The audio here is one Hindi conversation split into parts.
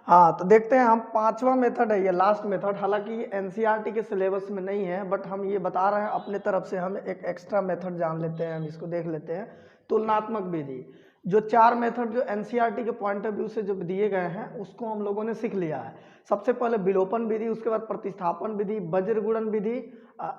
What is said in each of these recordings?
हाँ, तो देखते हैं हम, पांचवा मेथड है ये, लास्ट मेथड। हालांकि ये एनसीईआरटी के सिलेबस में नहीं है, बट हम ये बता रहे हैं अपने तरफ से, हम एक एक्स्ट्रा मेथड जान लेते हैं, हम इसको देख लेते हैं। तुलनात्मक विधि, जो चार मेथड जो एनसीईआरटी के पॉइंट ऑफ व्यू से जो दिए गए हैं उसको हम लोगों ने सीख लिया है। सबसे पहले विलोपन विधि, उसके बाद प्रतिस्थापन विधि, वज्रगुणन विधि,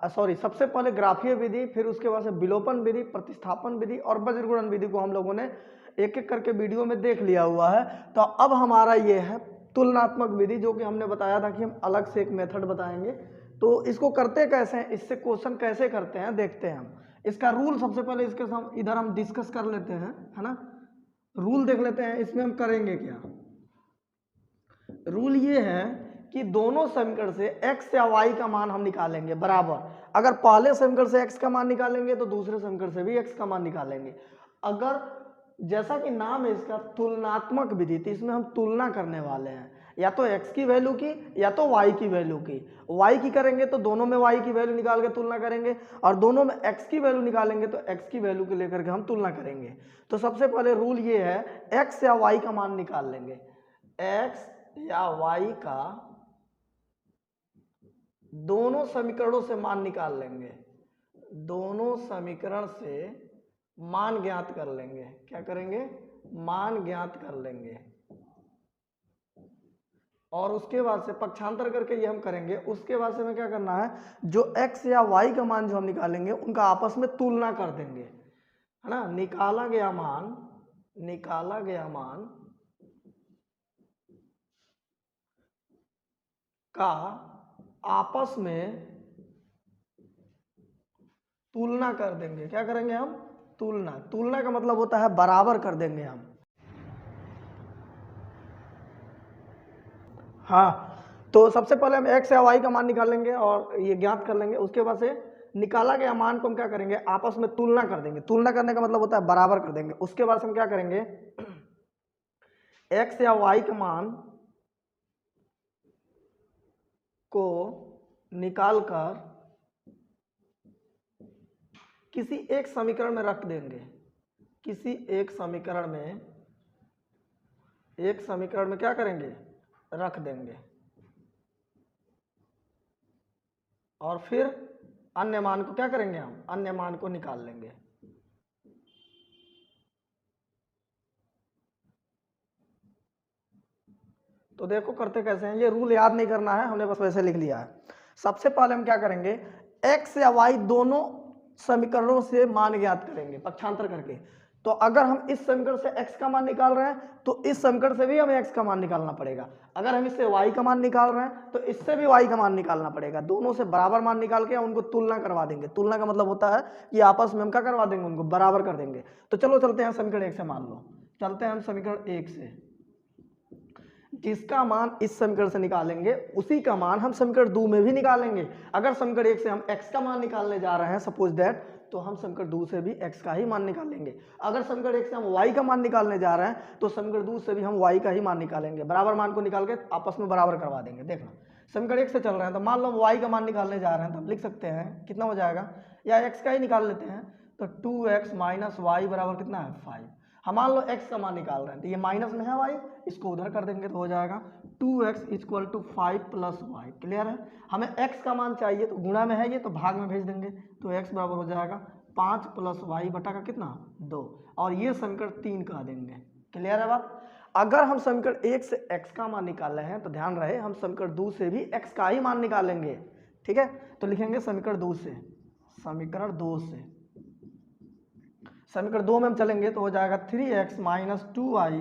सॉरी सबसे पहले ग्राफीय विधि, फिर उसके बाद से विलोपन विधि, प्रतिस्थापन विधि और वज्रगुणन विधि को हम लोगों ने एक एक करके वीडियो में देख लिया हुआ है। तो अब हमारा ये है तुलनात्मक विधि, जो कि हमने बताया था कि हम अलग से एक मेथड बताएंगे। तो इसको करते कैसे हैं, इससे क्वेश्चन कैसे करते हैं देखते हैं हम। इसका रूल सबसे पहले इसके साथ इधर हम डिस्कस कर लेते हैं, है ना। रूल देख लेते हैं, इसमें हम करेंगे क्या। रूल ये है कि दोनों समीकरण से x या y का मान हम निकालेंगे बराबर। अगर पहले समीकरण से x का मान निकालेंगे तो दूसरे समीकरण से भी x का मान निकालेंगे। अगर जैसा कि नाम है इसका तुलनात्मक विधि, तो इसमें हम तुलना करने वाले हैं, या तो x की वैल्यू की या तो y की वैल्यू की। y की करेंगे तो दोनों में y की वैल्यू निकाल के तुलना करेंगे, और दोनों में x की वैल्यू निकालेंगे तो x की वैल्यू को लेकर के हम तुलना करेंगे। तो सबसे पहले रूल ये है, x या y का मान निकाल लेंगे। x या y का दोनों समीकरणों से मान निकाल लेंगे, दोनों समीकरण से मान ज्ञात कर लेंगे। क्या करेंगे, मान ज्ञात कर लेंगे, और उसके बाद से पक्षांतर करके ये हम करेंगे। उसके बाद से हमें क्या करना है, जो x या y का मान जो हम निकालेंगे उनका आपस में तुलना कर देंगे, है ना। निकाला गया मान का आपस में तुलना कर देंगे। क्या करेंगे हम, तुलना का मतलब होता है बराबर कर देंगे हम। हाँ, तो सबसे पहले हम x या y का मान निकालेंगे और ये ज्ञात कर लेंगे। उसके बाद से निकाला गया मान को हम क्या करेंगे, आपस में तुलना कर देंगे। तुलना करने का मतलब होता है बराबर कर देंगे। उसके बाद से हम क्या करेंगे, x या y के मान को निकालकर किसी एक समीकरण में रख देंगे, किसी एक समीकरण में क्या करेंगे, रख देंगे, और फिर अन्य मान को क्या करेंगे, हम अन्य मान को निकाल लेंगे। तो देखो करते कैसे हैं, ये रूल याद नहीं करना है, हमने बस वैसे लिख लिया है। सबसे पहले हम क्या करेंगे, x या y दोनों समीकरणों से मान ज्ञात करेंगे पक्षांतर करके। तो अगर हम इस समीकरण से x का मान निकाल रहे हैं तो इस समीकरण से भी हमें x का मान निकालना पड़ेगा। अगर हम इससे y का मान निकाल रहे हैं तो इससे भी y का मान निकालना पड़ेगा। दोनों से बराबर मान निकाल के उनको तुलना करवा देंगे। तुलना का मतलब होता है कि आपस में हम क्या करवा देंगे, उनको बराबर कर देंगे। तो चलो चलते हैं समीकरण 1 से, मान लो चलते हैं हम समीकरण 1 से। जिसका मान इस समीकरण से निकालेंगे उसी का मान हम समीकरण 2 में भी निकालेंगे। अगर समीकरण 1 से हम x का मान निकालने जा रहे हैं सपोज दैट, तो हम समीकरण 2 से भी x का ही मान निकालेंगे। अगर समीकरण 1 से हम y का मान निकालने जा रहे हैं तो समीकरण 2 से भी हम y का ही मान निकालेंगे। बराबर मान को निकाल के आपस में बराबर करवा देंगे। देखना, समीकरण 1 से चल रहे हैं तो मान लो हम y का मान निकालने जा रहे हैं, तो हम लिख सकते हैं कितना हो जाएगा, या x का ही निकाल लेते हैं। तो 2x माइनस वाई बराबर कितना है, 5। हम मान लो x का मान निकाल रहे हैं तो ये माइनस में है y, इसको उधर कर देंगे तो हो जाएगा 2x equal to 5 plus y. Clear है। हमें x का मान चाहिए तो गुणा में है ये, तो भाग में भेज देंगे, तो x बराबर हो जाएगा 5 प्लस वाई बटा का कितना, 2, और ये समीकरण 3 कह देंगे। क्लियर है बात। अगर हम समीकरण 1 से x का मान निकाल रहे हैं तो ध्यान रहे हम समीकरण 2 से भी x का ही मान निकालेंगे। ठीक है, तो लिखेंगे समीकरण 2 से, समीकरण 2 में हम चलेंगे तो हो जाएगा 3x minus 2y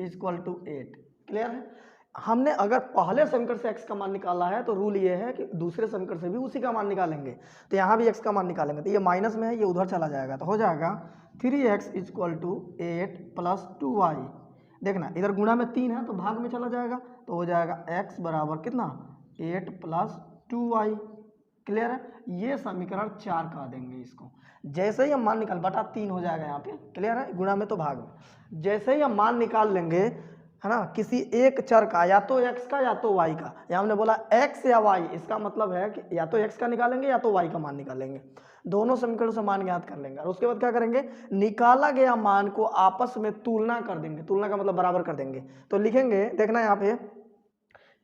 equal to 8। Clear है। हमने अगर पहले समीकरण से x का मान निकाला है तो रूल ये है कि दूसरे समीकरण से भी उसी का मान निकालेंगे। तो यहाँ भी x का मान निकालेंगे, तो ये माइनस में है, ये उधर चला जाएगा, तो हो जाएगा 3x equal to 8 plus 2y। देखना इधर गुणा में 3 है तो भाग में चला जाएगा, तो हो जाएगा x बराबर कितना, 8 प्लस 2y। क्लियर है। ये समीकरण 4 कह देंगे इसको। जैसे ही हम मान निकाल, बटा 3 हो जाएगा यहाँ पे। क्लियर है, गुणा में तो भाग में। जैसे ही हम मान निकाल लेंगे, है ना, किसी एक चर का, या तो x का या तो y का, या हमने बोला x या y, इसका मतलब है कि या तो x का निकालेंगे या तो y का मान निकालेंगे। दोनों समीकरणों से मान ज्ञात कर लेंगे और उसके बाद क्या करेंगे, निकाला गया मान को आपस में तुलना कर देंगे। तुलना का मतलब बराबर कर देंगे। तो लिखेंगे, देखना यहाँ पे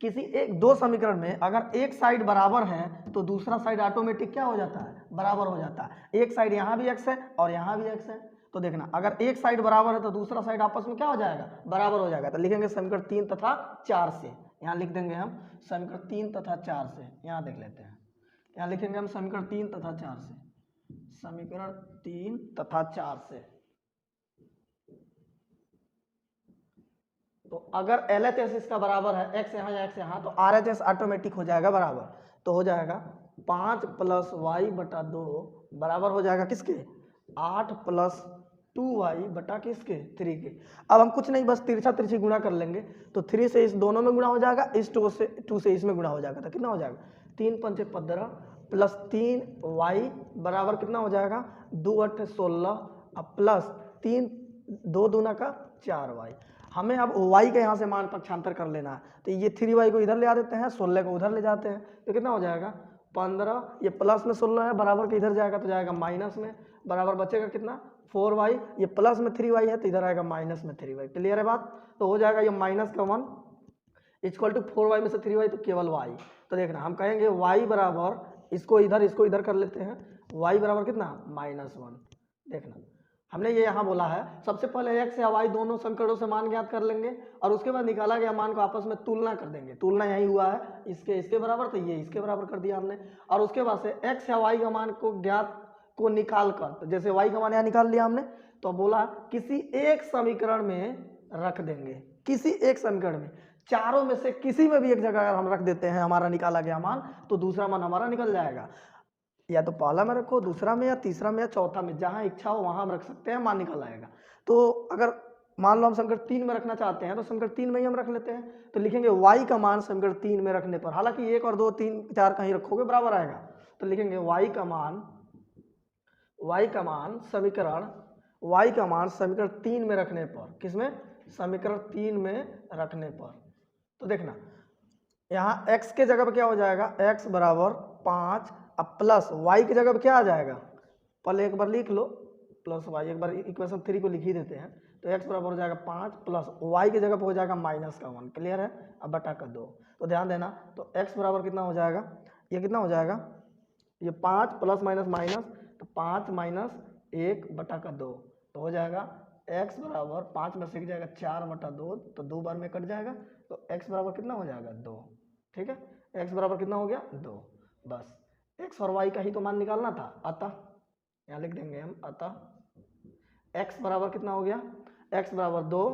किसी एक दो समीकरण में अगर एक साइड बराबर है तो दूसरा साइड ऑटोमेटिक क्या हो जाता है, बराबर हो जाता है। एक साइड यहाँ भी x है और यहाँ भी x है, तो देखना अगर एक साइड बराबर है तो दूसरा साइड आपस में क्या हो जाएगा, बराबर हो जाएगा। तो लिखेंगे समीकरण 3 तथा 4 से, यहाँ लिख देंगे हम समीकरण 3 तथा 4 से, यहाँ देख लेते हैं, यहाँ लिखेंगे हम समीकरण 3 तथा 4 से, समीकरण 3 तथा 4 से। तो अगर LHS इसका बराबर है, x यहाँ या x यहाँ, तो RHS ऑटोमेटिक हो जाएगा बराबर, तो हो जाएगा 5 + y बटा 2 बराबर हो जाएगा किसके, 8 + 2y बटा किसके, 3 के। अब हम कुछ नहीं, बस तिरछा तिरछी गुणा कर लेंगे, तो 3 से इस दोनों में गुणा हो जाएगा, इस 2 से इसमें गुणा हो जाएगा, तो कितना हो जाएगा 3 × 5 = 15 प्लस 3y बराबर कितना हो जाएगा 2 × 8 = 16 प्लस 3 2 दूना का 4y। हमें अब y के यहाँ से मान पक्षांतर कर लेना है, तो ये 3y को इधर ले आ देते हैं, 16 को उधर ले जाते हैं, तो कितना हो जाएगा 15, ये प्लस में 16 है बराबर के इधर जाएगा तो जाएगा माइनस में, बराबर बचेगा कितना 4y, ये प्लस में 3y है तो इधर आएगा माइनस में 3y। क्लियर है बात, तो हो जाएगा ये -1 = 4y में से 3y तो केवल y। तो देखना हम कहेंगे y बराबर, इसको इधर कर लेते हैं, y बराबर कितना -1। देखना हमने ये यहाँ बोला है सबसे पहले x या y दोनों समीकरणों से मान ज्ञात कर लेंगे और उसके बाद निकाला गया मान को आपस में तुलना कर देंगे। तुलना यही हुआ है, इसके बराबर तो ये इसके बराबर कर दिया हमने, और उसके बाद से x या y का मान को ज्ञात को निकाल कर, तो जैसे y का मान यहाँ निकाल लिया हमने, तो बोला किसी एक समीकरण में रख देंगे, किसी एक समीकरण में, चारों में से किसी में भी एक जगह अगर हम रख देते हैं हमारा निकाला गया मान, तो दूसरा मान हमारा निकल जाएगा। या तो पहला में रखो, दूसरा में, या तीसरा में, या चौथा में, जहां इच्छा हो वहां हम रख सकते हैं, मान निकल आएगा। तो अगर मान लो हम समीकरण 3 में रखना चाहते हैं तो समीकरण 3 में ही हम रख लेते हैं, तो लिखेंगे y का मान समीकरण 3 में रखने पर, हालांकि 1 और 2 3 4 कहीं रखोगे बराबर आएगा, तो लिखेंगे y का मान समीकरण 3 में रखने पर, किसमें, समीकरण 3 में रखने पर। तो देखना यहाँ x के जगह पर क्या हो जाएगा, x बराबर 5, अब प्लस y की जगह पर क्या आ जाएगा, पहले एक बार लिख लो, प्लस y, एक बार इक्वेशन 3 को लिख ही देते हैं, तो x बराबर हो जाएगा 5 प्लस y की जगह पर हो जाएगा -1। क्लियर है, अब बटा कर 2, तो ध्यान देना, तो x बराबर कितना हो जाएगा, ये कितना हो जाएगा, ये 5 प्लस माइनस माइनस, तो 5 - 1 बटा का 2, तो हो जाएगा x बराबर 5 में से जाएगा 4 बटा 2, तो 2 बार में कट जाएगा, तो x बराबर कितना हो जाएगा 2। ठीक है, x बराबर कितना हो गया 2, बस x और y का ही तो मान निकालना था, अतः यहाँ लिख देंगे हम, अतः x बराबर कितना हो गया, x बराबर 2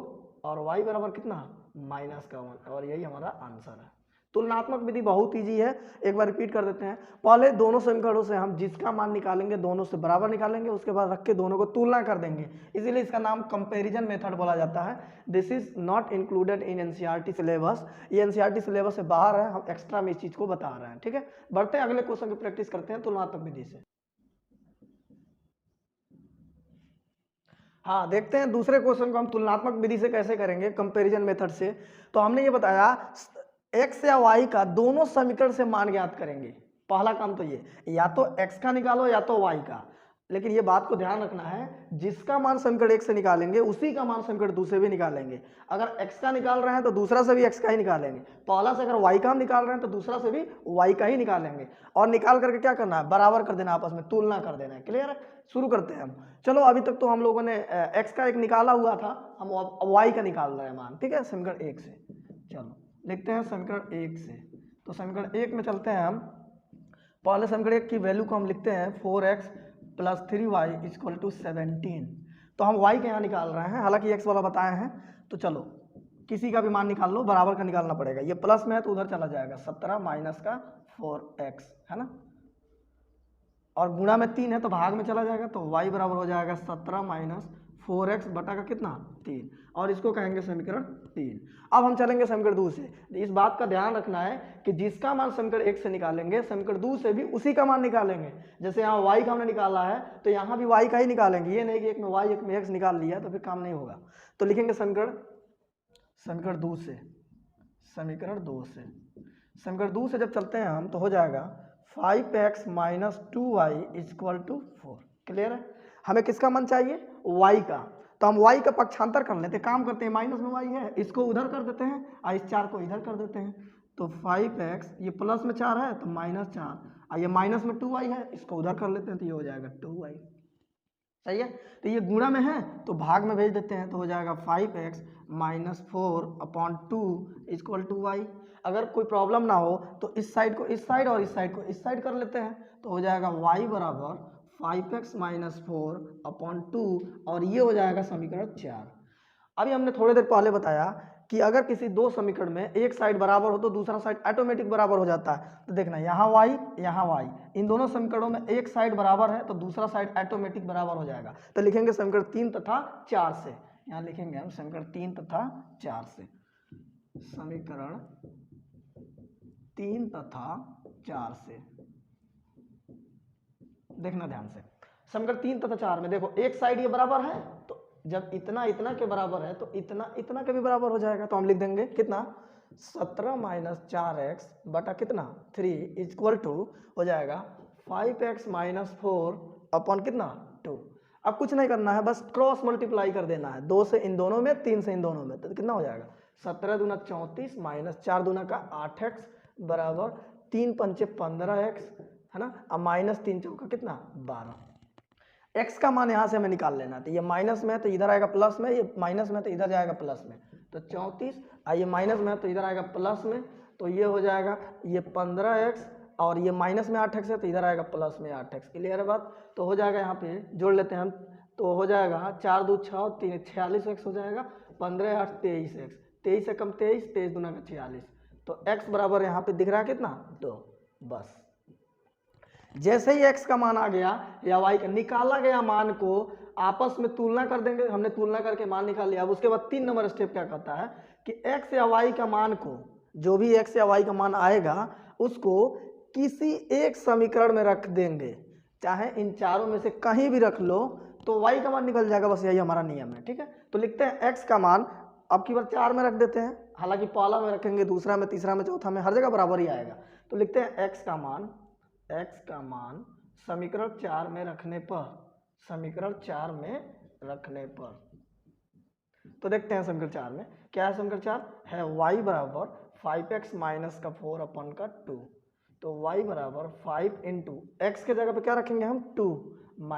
और y बराबर कितना -1, और यही हमारा आंसर है। तुलनात्मक विधि बहुत इजी है, एक बार रिपीट कर देते हैं। पहले दोनों समीकरणों से हम जिसका मान निकालेंगे दोनों से बराबर निकालेंगे, उसके बाद रख के दोनों को तुलना कर देंगे, इसीलिए इसका नाम कंपैरिजन मेथड बोला जाता है। This is not included in NCERT syllabus, ये एनसीईआरटी सिलेबस से बाहर है, हम एक्स्ट्रा में इस चीज को बता रहे हैं। ठीक है, बढ़ते हैं अगले क्वेश्चन की प्रैक्टिस करते हैं तुलनात्मक विधि से। हाँ, देखते हैं दूसरे क्वेश्चन को हम तुलनात्मक विधि से कैसे करेंगे, कंपैरिजन मेथड से। तो हमने ये बताया x या y का दोनों समीकरण से मान ज्ञात करेंगे। पहला काम तो ये, या तो x का निकालो या तो y का, लेकिन ये बात को ध्यान रखना है, जिसका मान समीकरण 1 से निकालेंगे उसी का मान समीकरण 2 से भी निकालेंगे। अगर x का निकाल रहे हैं तो दूसरा से भी x का ही निकालेंगे, पहला से अगर y का हम निकाल रहे हैं तो दूसरा से भी y का ही निकालेंगे, और निकाल करके क्या करना है, बराबर कर देना, आपस में तुलना कर देना है। क्लियर है, शुरू करते हैं हम। चलो, अभी तक तो हम लोगों ने x का एक निकाला हुआ था, हम अब y का निकाल रहे हैं मान। ठीक है, समीकरण 1 से चलो लिखते हैं समीकरण 1 से। तो समीकरण 1 में चलते हैं हम, पहले समीकरण 1 की वैल्यू को हम लिखते हैं 4x + 3y = 17। तो हम y के यहाँ निकाल रहे हैं, हालांकि x वाला बताए हैं, तो चलो किसी का भी मान निकाल लो, बराबर का निकालना पड़ेगा। ये प्लस में है तो उधर चला जाएगा, 17 माइनस का 4x है ना, और गुणा में 3 है तो भाग में चला जाएगा, तो y बराबर हो जाएगा 17 माइनस 4x बटा का कितना 3, और इसको कहेंगे समीकरण 3। अब हम चलेंगे समीकरण 2 से। इस बात का ध्यान रखना है कि जिसका मान समीकरण 1 से निकालेंगे समीकरण 2 से भी उसी का मान निकालेंगे। जैसे यहाँ y का हमने निकाला है तो यहाँ भी y का ही निकालेंगे, ये नहीं कि एक में y एक में x निकाल लिया तो फिर काम नहीं होगा। तो लिखेंगे समीकरण 2 से, समीकरण 2 से जब चलते हैं हम तो हो जाएगा 5x - 2y = 4। क्लियर है, हमें किसका मान चाहिए, y का, तो हम y का पक्षांतर कर लेते हैं, काम करते हैं, माइनस में y है, इसको उधर कर देते हैं और इस 4 को इधर कर देते हैं, तो 5x, ये प्लस में 4 है तो -4, और ये माइनस में 2y है, इसको उधर कर लेते हैं तो ये हो जाएगा 2y। सही है, तो ये गुणा में है तो भाग में भेज देते हैं, तो हो जाएगा 5x - 4/2 = y। अगर कोई प्रॉब्लम ना हो तो इस साइड को इस साइड और इस साइड को इस साइड कर लेते हैं, तो हो जाएगा y बराबर 5x - 4/2, और ये हो जाएगा समीकरण 4। अभी हमने थोड़ी देर पहले बताया कि अगर किसी दो समीकरण में एक साइड बराबर हो तो दूसरा साइड ऑटोमेटिक बराबर हो जाता है। तो देखना यहाँ y यहाँ y, इन दोनों समीकरणों में एक साइड बराबर है तो दूसरा साइड ऑटोमेटिक बराबर हो जाएगा। तो लिखेंगे समीकरण 3 तथा 4 से, यहाँ लिखेंगे हम समीकरण 3 तथा 4 से, समीकरण 3 तथा 4 से। देखना ध्यान से, समीकरण 3 तथा 4 में देखो एक साइड ये बराबर है, तो जब इतना इतना के बराबर है तो इतना इतना के भी बराबर हो जाएगा। तो हम लिख देंगे कितना, 17 - 4x बटा कितना 3 = हो जाएगा 5x - 4 कितना 2। अब कुछ नहीं करना है, बस क्रॉस मल्टीप्लाई कर देना है, 2 से इन दोनों में 3 से इन दोनों में, तो कितना हो जाएगा 17 दूना 34 -4 दूना का 8x बराबर 3 पंचे 15x, है ना, अब -3 चौका कितना 12। x का मान यहाँ से हमें निकाल लेना है, तो ये माइनस में है तो इधर आएगा प्लस में, ये माइनस में तो इधर जाएगा प्लस में, तो 34, ये माइनस में है तो इधर आएगा प्लस में, तो ये हो जाएगा ये 15x, और ये माइनस में 8x है तो इधर आएगा प्लस में 8x। क्लियर है बात, तो हो जाएगा यहाँ पे जोड़ लेते हैं हम, तो हो जाएगा 4 2 6 3 46x हो जाएगा, 15 8 23x, 23 से कम 23, 23 दूना का 46, तो x बराबर यहाँ पे दिख रहा है कितना 2। बस जैसे ही x का मान आ गया या y का निकाला गया मान को आपस में तुलना कर देंगे, हमने तुलना करके मान निकाल लिया। अब उसके बाद 3 नंबर स्टेप क्या करता है कि x या y का मान को, जो भी x या y का मान आएगा उसको किसी एक समीकरण में रख देंगे, चाहे इन चारों में से कहीं भी रख लो तो y का मान निकल जाएगा। बस यही हमारा नियम है, ठीक है। तो लिखते हैं x का मान अब की बार 4 में रख देते हैं, हालांकि पहला में रखेंगे, दूसरा में, तीसरा में, चौथा में, हर जगह बराबर ही आएगा। तो लिखते हैं x का मान समीकरण 4 में रखने पर, समीकरण 4 में रखने पर, तो देखते हैं समीकरण 4 में क्या है। समीकरण 4 है y बराबर 5x - 4/2, तो y बराबर 5 इंटू एक्स के जगह पे क्या रखेंगे हम 2 -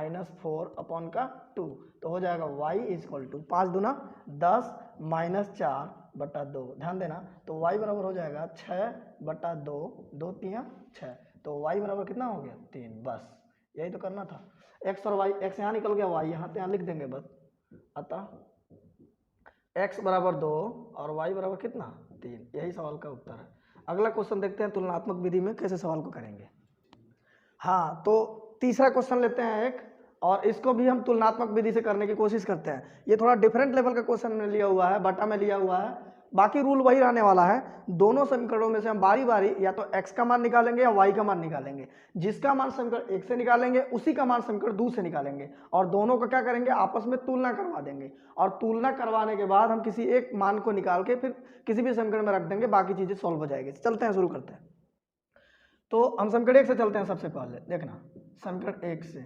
4/2, तो हो जाएगा y = 5 दूना 10 -4/2। ध्यान देना, तो y बराबर हो जाएगा 6/2, 2 3 6, तो y बराबर कितना हो गया 3। बस यही तो करना था। x और y, x यहाँ निकल गया, y यहाँ लिख देंगे बस। अतः x बराबर 2 और y बराबर कितना 3, यही सवाल का उत्तर है। अगला क्वेश्चन देखते हैं तुलनात्मक विधि में कैसे सवाल को करेंगे। हाँ, तो तीसरा क्वेश्चन लेते हैं एक, और इसको भी हम तुलनात्मक विधि से करने की कोशिश करते हैं। ये थोड़ा डिफरेंट लेवल का क्वेश्चन में लिया हुआ है, बटा में लिया हुआ है, बाकी रूल वही रहने वाला है। दोनों समीकरणों में से हम बारी बारी या तो x का मान निकालेंगे या y का मान निकालेंगे। जिसका मान समीकरण 1 से निकालेंगे उसी का मान समीकरण 2 से निकालेंगे, और दोनों का क्या करेंगे आपस में तुलना करवा देंगे, और तुलना करवाने के बाद हम किसी एक मान को निकाल के फिर किसी भी समीकरण में रख देंगे, बाकी चीजें सॉल्व हो जाएगी। चलते हैं, शुरू करते हैं। तो हम समीकरण 1 से चलते हैं। सबसे पहले देखना समीकरण 1 से,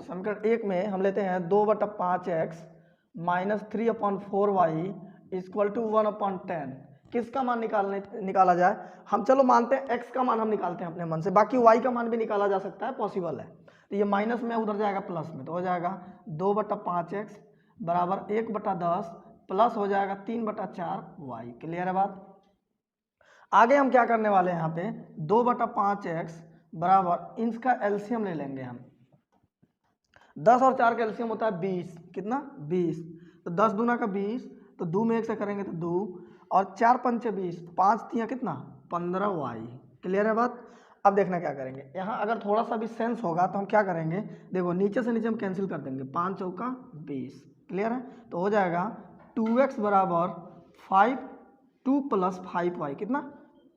समीकरण 1 में हम लेते हैं 2/5x - 3/4y = 1/10। किसका मान निकाला जाए, हम चलो मानते हैं x का मान हम निकालते हैं अपने मन से, बाकी y का मान भी निकाला जा सकता है, पॉसिबल है। तो ये माइनस में उधर जाएगा प्लस में, तो हो जाएगा 2/5x बराबर 1/10 प्लस हो जाएगा 3/4y। क्लियर है बात। आगे हम क्या करने वाले हैं, यहाँ पे 2/5x बराबर इसका एलसीएम ले लेंगे हम। 10 और 4 का एलसीएम होता है 20, कितना 20, तो 10 दूना का 20, तो 2 में 1 से करेंगे तो 2, और 4 पंचे 20, 5 3 कितना 15y। क्लियर है बात। अब देखना क्या करेंगे, यहाँ अगर थोड़ा सा भी सेंस होगा तो हम क्या करेंगे, देखो नीचे से नीचे हम कैंसिल कर देंगे, 5 चौका 20। क्लियर है, तो हो जाएगा 2x बराबर 5, 2 + 5y, कितना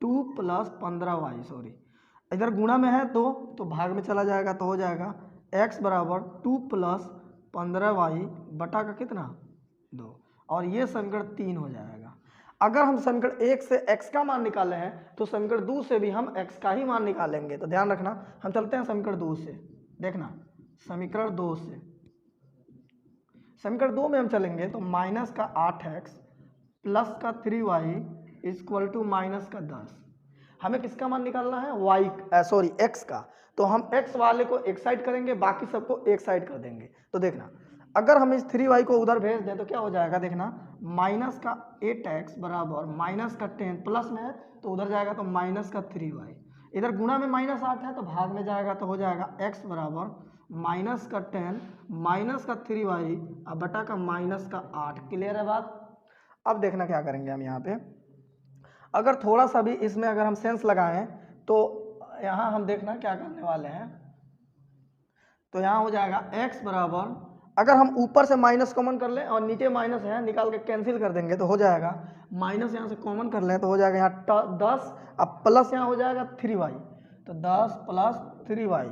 2 + 15y, सॉरी इधर गुणा में है तो भाग में चला जाएगा, तो हो जाएगा x बराबर 2 + 15y बटा का कितना 2, और ये समीकरण 3 हो जाएगा। अगर हम समीकरण 1 से x का मान निकाले हैं तो समीकरण 2 से भी हम x का ही मान निकालेंगे। तो ध्यान रखना, हम चलते हैं समीकरण 2 से। देखना समीकरण 2 से, समीकरण 2 में हम चलेंगे तो माइनस का 8x प्लस का 3y इक्वल टू माइनस का 10। हमें किसका मान निकालना है, y x का। तो हम x वाले को एक साइड करेंगे, बाकी सबको एक साइड कर देंगे। तो देखना अगर हम इस 3y को उधर भेज दें तो क्या हो जाएगा, देखना माइनस का 8x बराबर माइनस का 10, प्लस में है तो उधर जाएगा तो माइनस का 3y। इधर गुणा में -8 है तो भाग में जाएगा तो हो जाएगा x बराबर माइनस का 10 माइनस का 3y अब बटा का माइनस का 8। क्लियर है बात। अब देखना क्या करेंगे हम यहाँ पे, अगर थोड़ा सा भी इसमें अगर हम सेंस लगाएं तो यहाँ हम देखना क्या करने वाले हैं। तो यहाँ हो जाएगा x बराबर, अगर हम ऊपर से माइनस कॉमन कर लें और नीचे माइनस है निकाल के कैंसिल कर देंगे तो हो जाएगा माइनस यहाँ से कॉमन कर लें तो हो जाएगा यहाँ 10, अब प्लस यहाँ हो जाएगा 3y, तो 10 प्लस 3y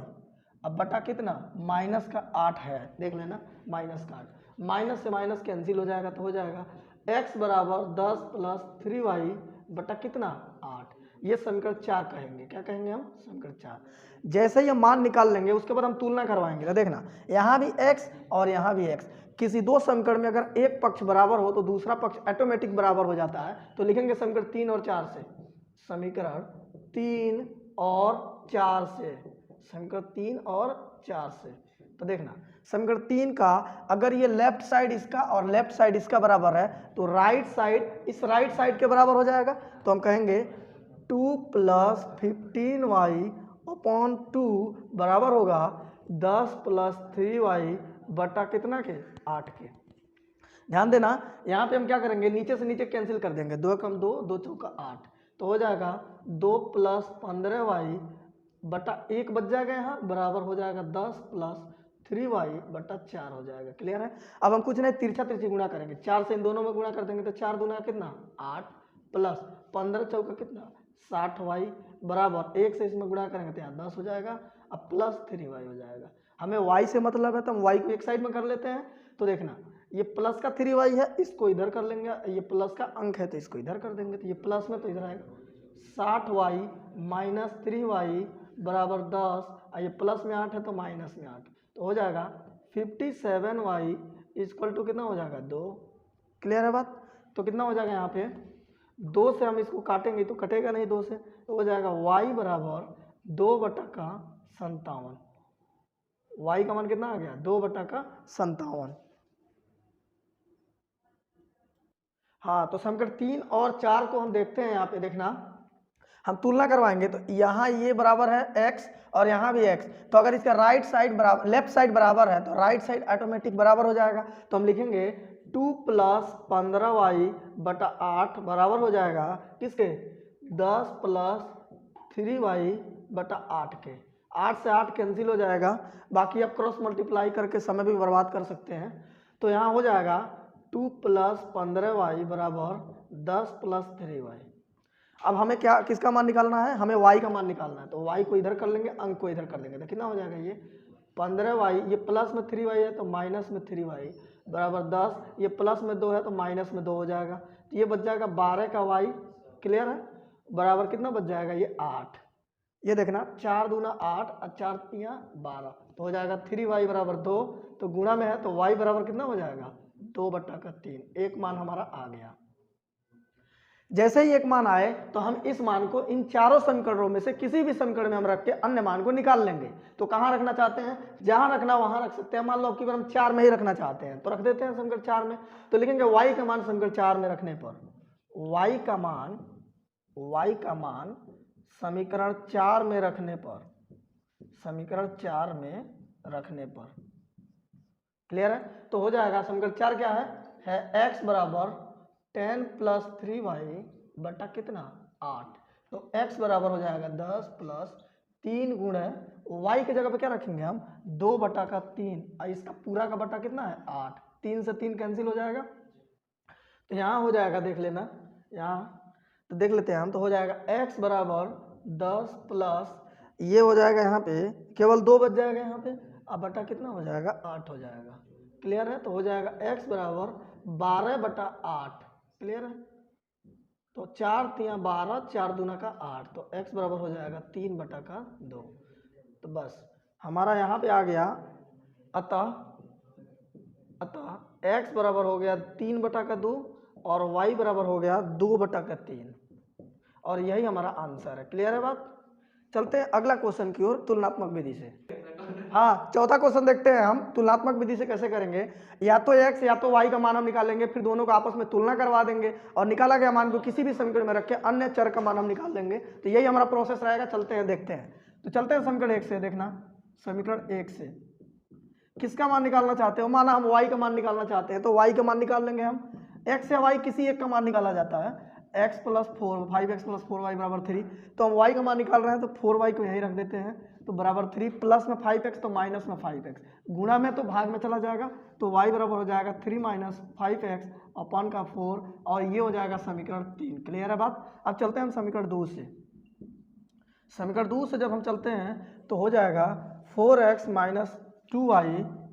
अब बटा कितना माइनस का 8 है, देख लेना माइनस का 8, माइनस से माइनस कैंसिल हो जाएगा तो हो जाएगा x बराबर 10 प्लस 3y बटा कितना 8। ये समीकरण 4 कहेंगे। क्या कहेंगे हम, समीकरण 4। जैसे ही हम मान निकाल लेंगे उसके बाद हम तुलना करवाएंगे। तो देखना यहाँ भी x और यहाँ भी x, किसी दो समीकरण में अगर एक पक्ष बराबर हो तो दूसरा पक्ष ऑटोमेटिक बराबर हो जाता है। तो लिखेंगे समीकरण 3 और 4 से, समीकरण 3 और 4 से, समीकरण 3 और 4 से। तो देखना समीकरण 3 का अगर ये लेफ्ट साइड इसका और लेफ्ट साइड इसका बराबर है तो राइट साइड इस राइट साइड के बराबर हो जाएगा। तो हम कहेंगे 2 प्लस 15y अपॉन 2 बराबर होगा 10 प्लस 3y बटा कितना के 8 के। ध्यान देना यहाँ पे हम क्या करेंगे, नीचे से नीचे कैंसिल कर देंगे, 2 कम 2, 2 चौका 8, तो हो जाएगा 2 प्लस 15y बटा 1 बच जाएगा यहाँ बराबर हो जाएगा 10 प्लस 3y बटा 4 हो जाएगा। क्लियर है। अब हम कुछ नहीं तिरछा तिरछी गुणा करेंगे, 4 से इन दोनों में गुणा कर देंगे तो 4 दूना कितना 8 प्लस 15 चौका कितना 60y बराबर 1 से इसमें गुणा करेंगे तो यहाँ 10 हो जाएगा, अब प्लस 3y हो जाएगा। हमें y से मतलब है तो हम y को एक साइड में कर लेते हैं। तो देखना ये प्लस का 3y है, इसको इधर कर लेंगे, ये प्लस का अंक है तो इसको इधर कर देंगे, तो ये प्लस में तो इधर आएगा 60y माइनस 3y बराबर 10, ये प्लस में 8 है तो माइनस में 8, तो हो जाएगा 57y इक्वल टू कितना हो जाएगा 2। क्लियर है बात। तो कितना हो जाएगा यहाँ पे 2 से हम इसको काटेंगे तो कटेगा नहीं 2 से, तो हो जाएगा y बराबर 2 बटा का 57। y का मान कितना आ गया 2 बटा का 57। हाँ तो समीकरण 3 और 4 को हम देखते हैं। यहाँ पे देखना हम तुलना करवाएंगे तो यहाँ ये बराबर है x और यहाँ भी x, तो अगर इसका राइट साइड बराबर लेफ्ट साइड बराबर है तो राइट साइड ऑटोमेटिक बराबर हो जाएगा। तो हम लिखेंगे 2 प्लस 15y बटा 8 बराबर हो जाएगा किसके 10 प्लस 3y बटा 8 के। 8 से 8 कैंसिल हो जाएगा, बाकी आप क्रॉस मल्टीप्लाई करके समय भी बर्बाद कर सकते हैं। तो यहाँ हो जाएगा 2 प्लस 15y बराबर 10 प्लस 3y। अब हमें क्या किसका मान निकालना है, हमें y का मान निकालना है। तो y को इधर कर लेंगे, अंक को इधर कर लेंगे, तो कितना हो जाएगा ये 15y, ये प्लस में 3y है तो माइनस में 3y बराबर 10, ये प्लस में 2 है तो माइनस में 2 हो जाएगा, तो ये बच जाएगा 12 का y। क्लियर है। बराबर कितना बच जाएगा ये 8। ये देखना 4 दूना 8 और 4 तिया 12, तो हो जाएगा 3y बराबर 2, तो गुणा में है तो y बराबर कितना हो जाएगा 2 बटा का 3। एक मान हमारा आ गया। जैसे ही एक मान आए तो हम इस मान को इन चारों समीकरणों में से किसी भी समीकरण में हम रख के अन्य मान को निकाल लेंगे। तो कहाँ रखना चाहते हैं, जहां रखना वहां रख सकते हैं। मान लो कि हम 4 में ही रखना चाहते हैं तो रख देते हैं समीकरण 4 में। तो लिखेंगे y का मान समीकरण 4 में रखने पर, y का मान समीकरण 4 में रखने पर, समीकरण 4 में रखने पर। क्लियर है। तो हो जाएगा समीकरण 4 क्या है x बराबर 10 प्लस 3y बटा कितना 8, तो x बराबर हो जाएगा 10 प्लस 3 गुणे y की जगह पे क्या रखेंगे हम 2 बटा का 3, और इसका पूरा का बटा कितना है 8, 3 से 3 कैंसिल हो जाएगा। तो यहाँ हो जाएगा देख लेना, यहाँ तो देख लेते हैं हम, तो हो जाएगा x बराबर 10 प्लस ये हो जाएगा यहाँ पे केवल 2 बच जाएगा यहाँ पे, अब बटा कितना हो जाएगा 8 हो जाएगा। क्लियर है। तो हो जाएगा x बराबर 12 बटा 8। क्लियर है। तो 4 तिया 12, 4 दूना का 8, तो x बराबर हो जाएगा 3 बटा का 2। तो बस हमारा यहाँ पे आ गया, अतः x बराबर हो गया 3 बटा का 2 और y बराबर हो गया 2 बटा का 3। और यही हमारा आंसर है। क्लियर है बात? चलते हैं अगला क्वेश्चन की ओर तुलनात्मक विधि से। हाँ, चौथा क्वेश्चन देखते हैं हम तुलनात्मक विधि से कैसे करेंगे। या तो x या तो y का मान हम निकालेंगे, फिर दोनों को आपस में तुलना करवा देंगे और निकाला गया मान को किसी भी समीकरण में रख के अन्य चर का मान हम निकाल लेंगे। तो यही हमारा प्रोसेस रहेगा। चलते हैं देखते हैं। तो चलते हैं समीकरण 1 से। देखना समीकरण 1 से किसका मान निकालना चाहते हो। माना हम y का मान निकालना चाहते हैं तो y का मान निकाल लेंगे हम। x या y किसी एक का मान निकाला जाता है। x plus 4 5x plus 4y बराबर 3। तो हम y का मान निकाल रहे हैं तो 4y को यहीं रख देते हैं तो बराबर 3 प्लस में 5x तो माइनस में 5x, गुणा में तो भाग में चला जाएगा तो y बराबर हो जाएगा 3 माइनस 5x अपन का 4 और ये हो जाएगा समीकरण 3। क्लियर है बात? अब चलते हैं हम समीकरण 2 से। समीकरण 2 से जब हम चलते हैं तो हो जाएगा 4x माइनस 2y,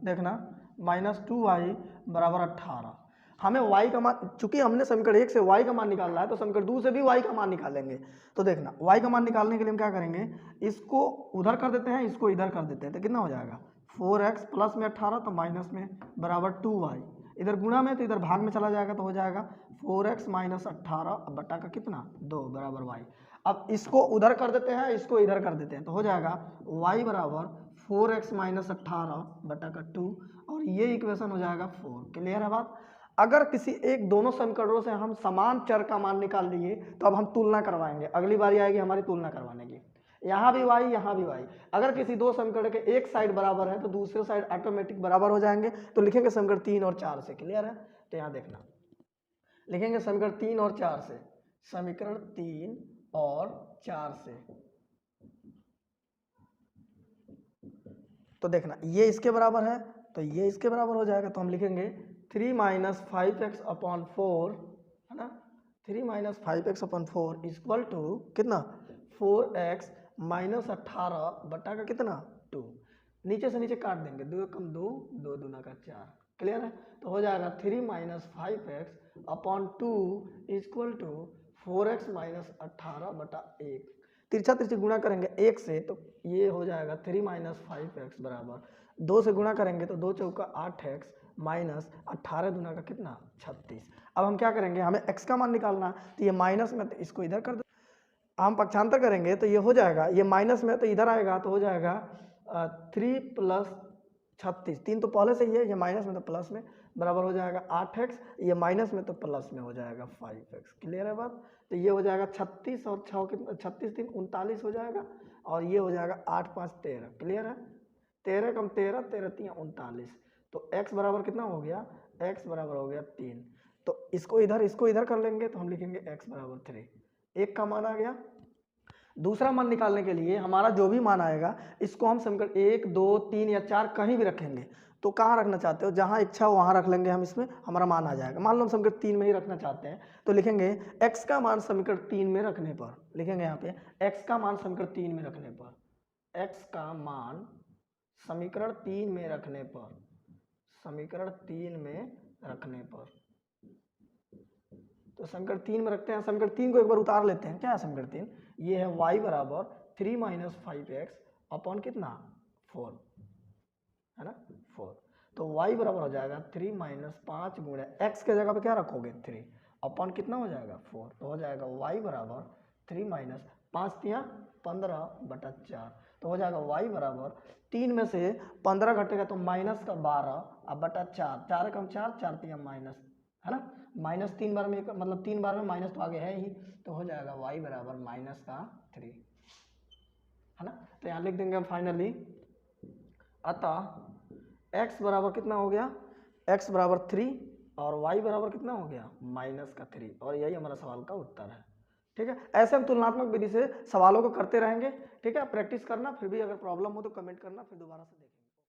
देखना माइनस 2y बराबर 18। हमें y का मान, चूंकि हमने समीकरण 1 से y का मान निकालना है तो समीकरण 2 से भी y का मान निकालेंगे। तो देखना y का मान निकालने के लिए हम क्या करेंगे, इसको उधर कर देते हैं, इसको इधर कर देते हैं तो कितना हो जाएगा 4x प्लस में 18 तो माइनस में बराबर 2y, इधर गुणा में तो इधर भाग में चला जाएगा तो हो जाएगा 4x माइनस 18 बटा का कितना 2 बराबर y। अब इसको उधर कर देते हैं, इसको इधर कर देते हैं तो हो जाएगा y बराबर 4x माइनस 18 बटा का 2 और ये इक्वेशन हो जाएगा 4। क्लियर है बात? अगर किसी एक दोनों समीकरणों से हम समान चर का मान निकाल लिए तो अब हम तुलना करवाएंगे। अगली बारी आएगी हमारी तुलना करवाने की। यहाँ भी y यहाँ भी y, अगर किसी दो समीकरण के एक साइड बराबर है तो दूसरे साइड ऑटोमेटिक बराबर हो जाएंगे। तो लिखेंगे समीकरण 3 और 4 से। क्लियर है? तो यहाँ देखना लिखेंगे समीकरण 3 और 4 से। समीकरण 3 और 4 से तो देखना ये इसके बराबर है तो ये इसके बराबर हो जाएगा तो हम लिखेंगे 3 माइनस 5x अपॉन 4 है ना, 3 minus 5x upon 4 equal to कितना 4x माइनस 18 बटा का कितना 2। नीचे से नीचे काट देंगे, 2 कम 2, 2 दूना का 4। क्लियर है? तो हो जाएगा 3 minus 5x upon 2 equal to 4x minus 18 बटा 1। तिरछा तिरछी गुणा करेंगे 1 से तो ये हो जाएगा 3 माइनस 5x बराबर 2 से गुणा करेंगे तो 2 चौका 8x माइनस 18 दूना का कितना 36। अब हम क्या करेंगे, हमें x का मान निकालना तो ये माइनस में तो इसको इधर कर दो, हम पक्षांतर करेंगे तो ये हो जाएगा, ये माइनस में तो इधर आएगा तो हो जाएगा 3 प्लस 36, 3 तो पहले से ही है, ये माइनस में तो प्लस में बराबर हो जाएगा 8x, ये माइनस में तो प्लस में हो जाएगा 5x। क्लियर है बात? तो ये हो जाएगा 36 और 6 कितना 36 3 39 हो जाएगा और ये हो जाएगा 8 5 13। क्लियर है? 13 कम 13, 13 3 39 तो x बराबर कितना हो गया, x बराबर हो गया 3। तो इसको इधर कर लेंगे तो हम लिखेंगे x बराबर 3, एक का मान आ गया। दूसरा मान निकालने के लिए हमारा जो भी मान आएगा इसको हम समीकरण 1 2 3 या 4 कहीं भी रखेंगे। तो कहाँ रखना चाहते हो, जहाँ इच्छा हो वहाँ रख लेंगे हम, इसमें हमारा मान आ जाएगा। मान लो हम समीकरण 3 में ही रखना चाहते हैं तो लिखेंगे x का मान समीकरण 3 में रखने पर, लिखेंगे यहाँ पे x का मान समीकरण 3 में रखने पर, x का मान समीकरण 3 में रखने पर, समीकरण 3 में रखने पर, तो समीकरण 3 में रखते हैं। समीकरण 3 को एक बार उतार लेते हैं। क्या है समीकरण 3? ये है y बराबर 3 माइनस 5x अपॉन कितना 4 है ना 4। तो y बराबर हो जाएगा 3 माइनस 5 गुणे x के जगह पे क्या रखोगे 3 अपॉन कितना हो जाएगा 4। तो हो जाएगा y बराबर 3 माइनस 5 तिया 15 बटा 4। तो हो जाएगा y बराबर 3 में से 15 घटेगा तो माइनस का 12 अब बटा 4, 4 कम 4, 4 तिया माइनस है ना, माइनस 3 बार में मतलब 3 बार में माइनस तो आगे है ही। तो हो जाएगा y बराबर माइनस का 3 है ना। तो यहाँ लिख देंगे हम फाइनली, अतः x बराबर कितना हो गया, x बराबर 3 और y बराबर कितना हो गया माइनस का 3, और यही हमारा सवाल का उत्तर है। ठीक है, ऐसे हम तुलनात्मक विधि से सवालों को करते रहेंगे। ठीक है, प्रैक्टिस करना, फिर भी अगर प्रॉब्लम हो तो कमेंट करना, फिर दोबारा से देखें।